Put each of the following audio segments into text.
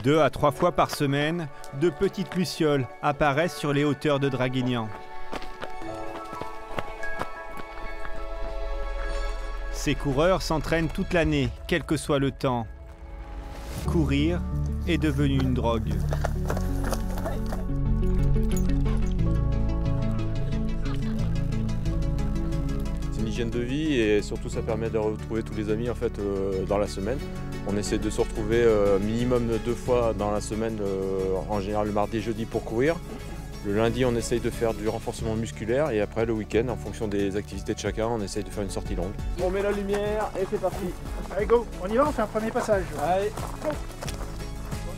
Deux à trois fois par semaine, de petites lucioles apparaissent sur les hauteurs de Draguignan. Ces coureurs s'entraînent toute l'année, quel que soit le temps. Courir est devenu une drogue. C'est une hygiène de vie et surtout ça permet de retrouver tous les amis en fait, dans la semaine. On essaie de se retrouver minimum 2 fois dans la semaine, en général le mardi et jeudi pour courir. Le lundi, on essaye de faire du renforcement musculaire et après le week-end, en fonction des activités de chacun, on essaye de faire une sortie longue. On met la lumière et c'est parti. Allez go, on y va, on fait un premier passage. Allez.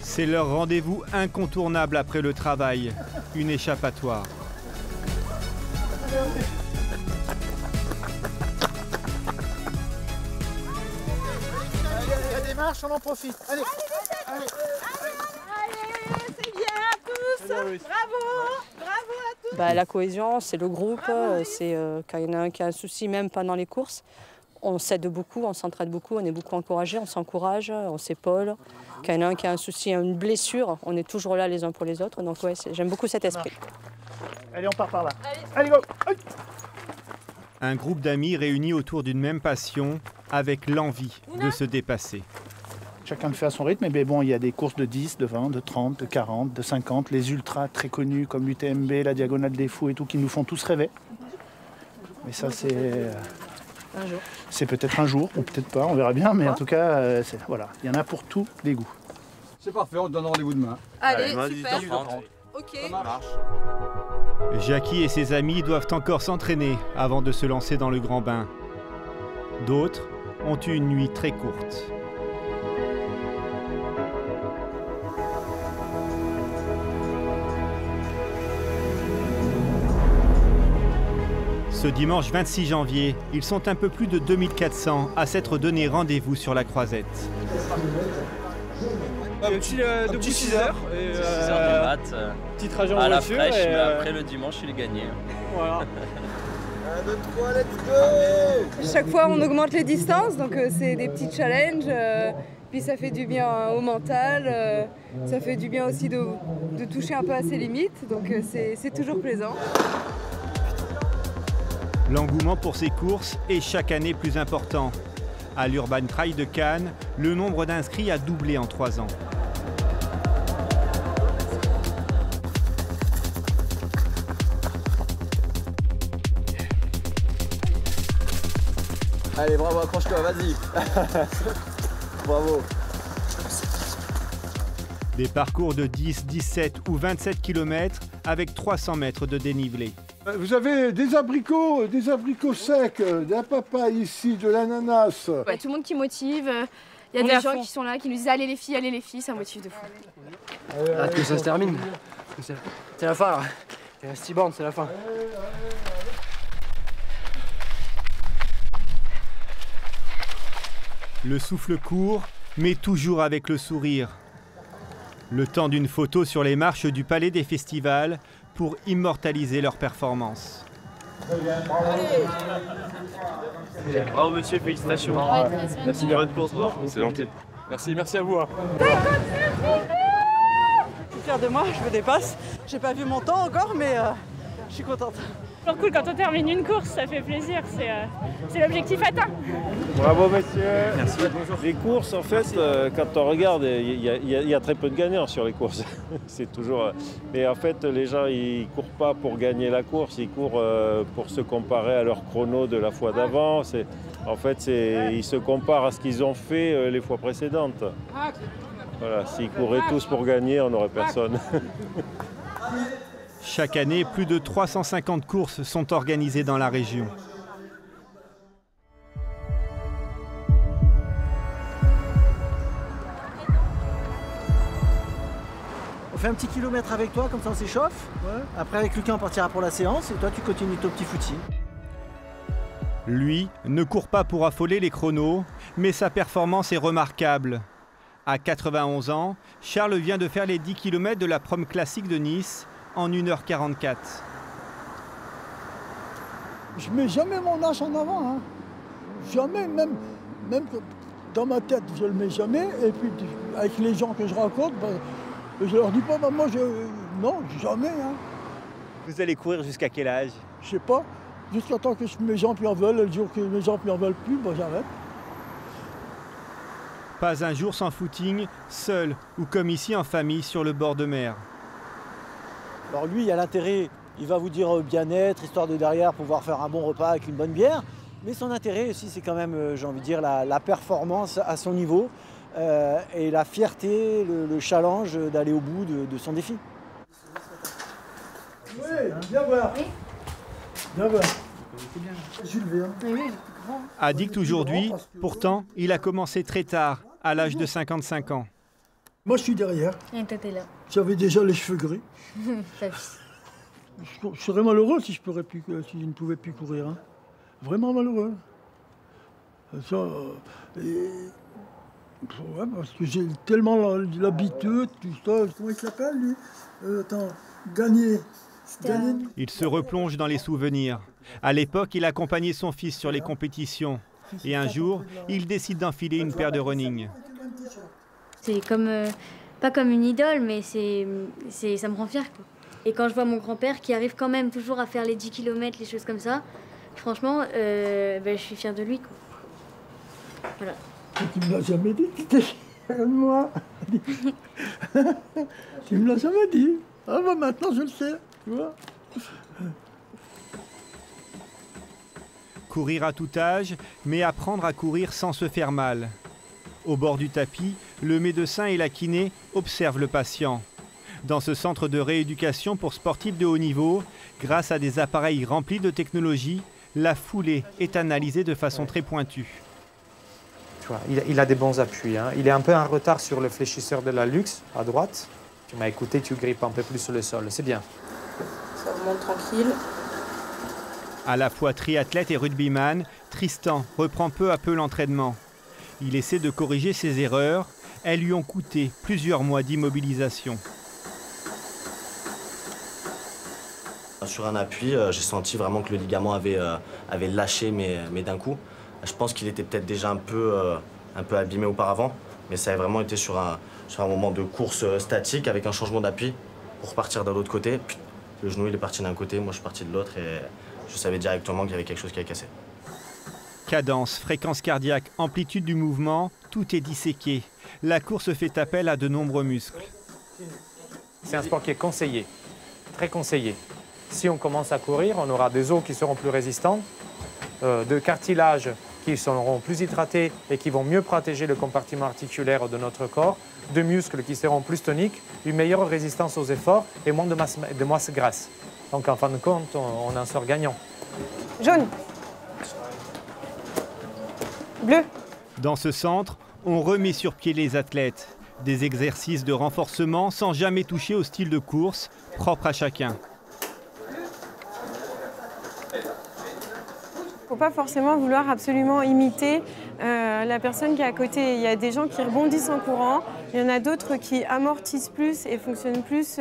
C'est leur rendez-vous incontournable après le travail, une échappatoire. Il y a des marches, on en profite. Allez, allez. C'est bien à tous. Bravo, bravo à tous. La cohésion, c'est le groupe, c'est quand il y en a un qui a un souci, même pendant les courses, on s'aide beaucoup, on s'entraide beaucoup, on est beaucoup encouragés, on s'encourage, on s'épaule. Quand il y en a un qui a un souci, une blessure, on est toujours là les uns pour les autres. Donc ouais, j'aime beaucoup cet esprit. Allez, on part par là. Allez go. Un groupe d'amis réunis autour d'une même passion, avec l'envie de se dépasser. Chacun le fait à son rythme, mais bon, il y a des courses de 10, de 20, de 30, de 40, de 50, les ultras très connus comme l'UTMB, la Diagonale des Fous et tout, qui nous font tous rêver. Mais ça, c'est peut-être un jour, ou peut-être pas, on verra bien, mais en tout cas, voilà, il y en a pour tous les goûts. C'est parfait, on te donne rendez-vous demain. Allez, super. 18h30. Ok. Ça marche. Jackie et ses amis doivent encore s'entraîner avant de se lancer dans le grand bain. D'autres ont eu une nuit très courte. Ce dimanche 26 janvier, ils sont un peu plus de 2400 à s'être donné rendez-vous sur la Croisette. Un petit debout 6 heures. 6 heures du mat. Petit trajet en à la voiture. fraîche, et, mais après le dimanche, il est gagné. Voilà. 1, 2, 3, let's go! Chaque fois, on augmente les distances, donc c'est des petits challenges. Puis ça fait du bien au mental. Ça fait du bien aussi de toucher un peu à ses limites. Donc c'est toujours plaisant. L'engouement pour ces courses est chaque année plus important. À l'Urban Trail de Cannes, le nombre d'inscrits a doublé en 3 ans. Allez, bravo, accroche-toi, vas-y. Bravo. Des parcours de 10, 17 ou 27 km avec 300 mètres de dénivelé. Vous avez des abricots secs, d'un papaye ici, de l'ananas. Ouais, tout le monde qui motive. Il y a des gens qui sont là, qui nous disent allez les filles, ça motive de fou. Hâte que ça se termine. C'est la fin là. Il reste 6 bornes, c'est la fin. Le souffle court, mais toujours avec le sourire. Le temps d'une photo sur les marches du Palais des Festivals pour immortaliser leur performance. Bravo monsieur, félicitations. Merci bien de course. C'est gentil. Merci à vous. Je suis fière de moi, je me dépasse. J'ai pas vu mon temps encore, mais je suis contente. C'est toujours cool quand on termine une course, ça fait plaisir, c'est l'objectif atteint. Bravo messieurs. Merci. Les courses en fait, quand on regarde, il y a très peu de gagnants sur les courses. C'est toujours. Et en fait, les gens ils courent pas pour gagner la course, ils courent pour se comparer à leur chrono de la fois d'avant. En fait, ils se comparent à ce qu'ils ont fait les fois précédentes. Voilà, s'ils couraient tous pour gagner, on n'aurait personne. Chaque année, plus de 350 courses sont organisées dans la région. On fait un petit kilomètre avec toi, comme ça on s'échauffe. Ouais. Après avec Lucas on partira pour la séance et toi tu continues ton petit footing. Lui ne court pas pour affoler les chronos, mais sa performance est remarquable. À 91 ans, Charles vient de faire les 10 km de la Prom Classique de Nice en 1h44. Je mets jamais mon âge en avant. Hein. Jamais, même dans ma tête, je le mets jamais. Et puis avec les gens que je rencontre, je leur dis pas, moi, non, jamais. Hein. Vous allez courir jusqu'à quel âge? Je sais pas. Jusqu'à temps que mes jambes en veulent. Le jour que mes jambes en veulent plus, j'arrête. Pas un jour sans footing, seul ou comme ici en famille sur le bord de mer. Alors lui, il a l'intérêt, il va vous dire bien-être, histoire de derrière pouvoir faire un bon repas avec une bonne bière. Mais son intérêt aussi, c'est quand même, j'ai envie de dire, la performance à son niveau et la fierté, le challenge d'aller au bout de son défi. Oui, viens voir. Viens voir. Jules Verne. Addict aujourd'hui, pourtant, il a commencé très tard, à l'âge de 55 ans. Moi, je suis derrière. J'avais déjà les cheveux gris. Je serais malheureux si je ne pouvais plus courir. Hein. Vraiment malheureux. Ça, ouais, parce que j'ai tellement l'habitude, tout ça. Comment il s'appelle, lui Gagné. Il se replonge dans les souvenirs. À l'époque, il accompagnait son fils sur les compétitions. Et un jour, il décide d'enfiler une paire de running. C'est comme, pas comme une idole, mais ça me rend fière, quoi. Et quand je vois mon grand-père qui arrive quand même toujours à faire les 10 km, les choses comme ça, franchement, je suis fière de lui, quoi. Voilà. Tu me l'as jamais dit, tu étais fière de moi. Tu me l'as jamais dit. Ah bah maintenant je le sais, tu vois. Courir à tout âge, mais apprendre à courir sans se faire mal. Au bord du tapis, le médecin et la kiné observent le patient. Dans ce centre de rééducation pour sportifs de haut niveau, grâce à des appareils remplis de technologie, la foulée est analysée de façon très pointue. Tu vois, il a des bons appuis. Hein. Il est un peu en retard sur le fléchisseur de la luxe à droite. Tu m'as écouté, tu grippes un peu plus sur le sol. C'est bien. Ça remonte tranquille. À la fois triathlète et rugbyman, Tristan reprend peu à peu l'entraînement. Il essaie de corriger ses erreurs. Elles lui ont coûté plusieurs mois d'immobilisation. Sur un appui, j'ai senti vraiment que le ligament avait lâché, mais d'un coup. Je pense qu'il était peut-être déjà un peu abîmé auparavant, mais ça a vraiment été sur un moment de course statique avec un changement d'appui pour repartir de l'autre côté. Puis, le genou il est parti d'un côté, moi je suis parti de l'autre et je savais directement qu'il y avait quelque chose qui avait cassé. Cadence, fréquence cardiaque, amplitude du mouvement, tout est disséqué. La course fait appel à de nombreux muscles. C'est un sport qui est conseillé, très conseillé. Si on commence à courir, on aura des os qui seront plus résistants, de cartilages qui seront plus hydratés et qui vont mieux protéger le compartiment articulaire de notre corps, de muscles qui seront plus toniques, une meilleure résistance aux efforts et moins de masse grasse. Donc en fin de compte, on en sort gagnant. Jaune. Bleu. Dans ce centre, on remet sur pied les athlètes. Des exercices de renforcement sans jamais toucher au style de course propre à chacun. Il ne faut pas forcément vouloir absolument imiter la personne qui est à côté. Il y a des gens qui rebondissent en courant, il y en a d'autres qui amortissent plus et fonctionnent plus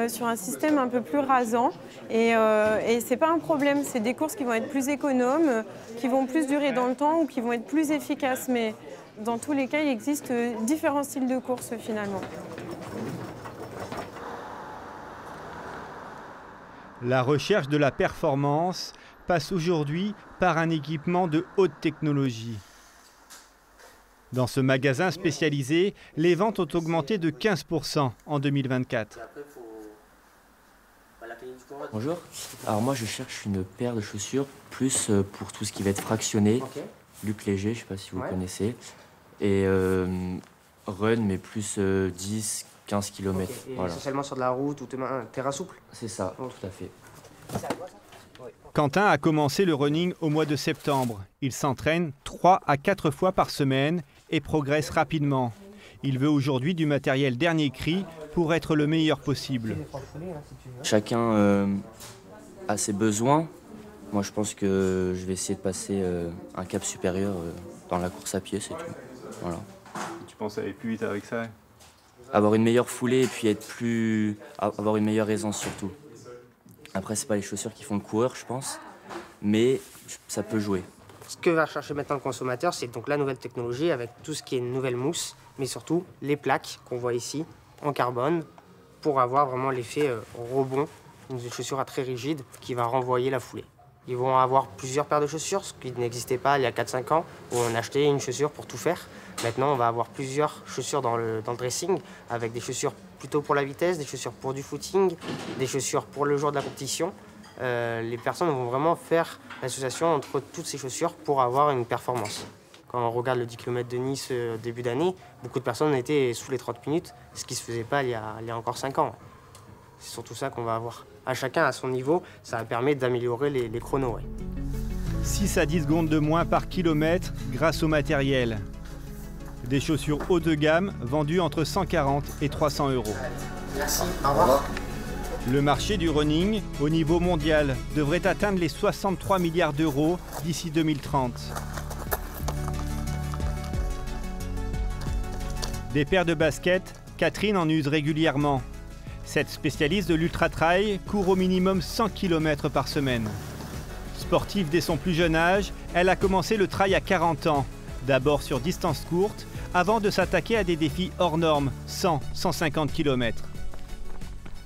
sur un système un peu plus rasant. Et ce n'est pas un problème, c'est des courses qui vont être plus économes, qui vont plus durer dans le temps ou qui vont être plus efficaces. Mais dans tous les cas, il existe différents styles de course finalement. La recherche de la performance passe aujourd'hui par un équipement de haute technologie. Dans ce magasin spécialisé, les ventes ont augmenté de 15% en 2024. Bonjour, alors moi je cherche une paire de chaussures plus pour tout ce qui va être fractionné, Luc Léger, je ne sais pas si vous connaissez, et run mais plus 10-15 km. Et voilà. Essentiellement sur de la route ou terrain souple? C'est ça, tout à fait. Quentin a commencé le running au mois de septembre. Il s'entraîne 3 à 4 fois par semaine et progresse rapidement. Il veut aujourd'hui du matériel dernier cri pour être le meilleur possible. Chacun a ses besoins. Moi, je pense que je vais essayer de passer un cap supérieur dans la course à pied, c'est tout. Voilà. Tu penses aller plus vite avec ça? Avoir une meilleure foulée et puis avoir une meilleure aisance surtout. Après, c'est pas les chaussures qui font le coureur, je pense. mais ça peut jouer. Ce que va chercher maintenant le consommateur, c'est donc la nouvelle technologie avec tout ce qui est une nouvelle mousse, mais surtout les plaques qu'on voit ici en carbone pour avoir vraiment l'effet rebond, une chaussure à très rigide qui va renvoyer la foulée. Ils vont avoir plusieurs paires de chaussures, ce qui n'existait pas il y a 4-5 ans, où on achetait une chaussure pour tout faire. Maintenant, on va avoir plusieurs chaussures dans le dressing, avec des chaussures plutôt pour la vitesse, des chaussures pour du footing, des chaussures pour le jour de la compétition. Les personnes vont vraiment faire l'association entre toutes ces chaussures pour avoir une performance. Quand on regarde le 10 km de Nice début d'année, beaucoup de personnes étaient sous les 30 minutes, ce qui ne se faisait pas il y a encore 5 ans. C'est surtout ça qu'on va avoir. À chacun à son niveau, ça permet d'améliorer les chronos. Ouais. 6 à 10 secondes de moins par kilomètre grâce au matériel. Des chaussures haut de gamme vendues entre 140 et 300 €. Merci, au revoir. Le marché du running, au niveau mondial, devrait atteindre les 63 milliards d'euros d'ici 2030. Des paires de baskets, Catherine en use régulièrement. Cette spécialiste de l'ultra-trail court au minimum 100 km par semaine. Sportive dès son plus jeune âge, elle a commencé le trail à 40 ans, d'abord sur distance courte, avant de s'attaquer à des défis hors normes, 100-150 km.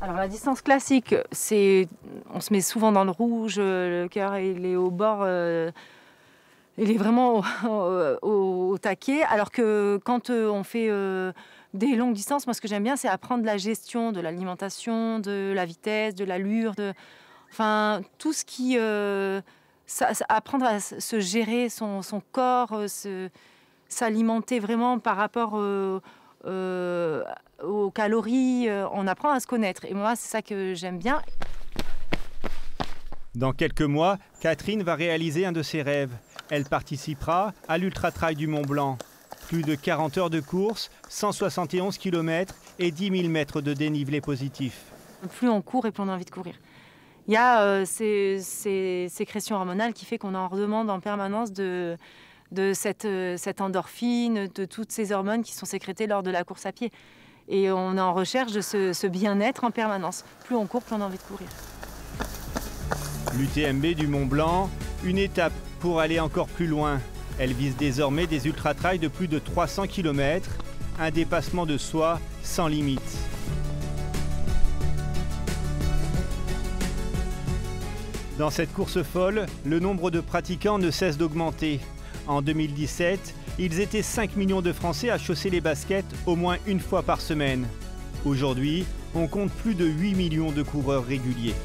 Alors la distance classique, on se met souvent dans le rouge, le cœur il est au bord, il est vraiment au taquet, alors que quand on fait des longues distances, moi ce que j'aime bien c'est apprendre la gestion de l'alimentation, de la vitesse, de l'allure, enfin tout ce qui... apprendre à se gérer son corps, s'alimenter vraiment par rapport aux calories, on apprend à se connaître. Et moi, c'est ça que j'aime bien. Dans quelques mois, Catherine va réaliser un de ses rêves. Elle participera à l'Ultra-Trail du Mont-Blanc. Plus de 40 heures de course, 171 km et 10 000 mètres de dénivelé positif. Plus on court et plus on a envie de courir. Il y a ces sécrétions hormonales qui fait qu'on en redemande en permanence de cette endorphine, de toutes ces hormones qui sont sécrétées lors de la course à pied. Et on est en recherche de ce bien-être en permanence. Plus on court, plus on a envie de courir. L'UTMB du Mont-Blanc, une étape pour aller encore plus loin. Elle vise désormais des ultra-trails de plus de 300 km, un dépassement de soi sans limite. Dans cette course folle, le nombre de pratiquants ne cesse d'augmenter. En 2017, ils étaient 5 millions de Français à chausser les baskets au moins une fois par semaine. Aujourd'hui, on compte plus de 8 millions de coureurs réguliers.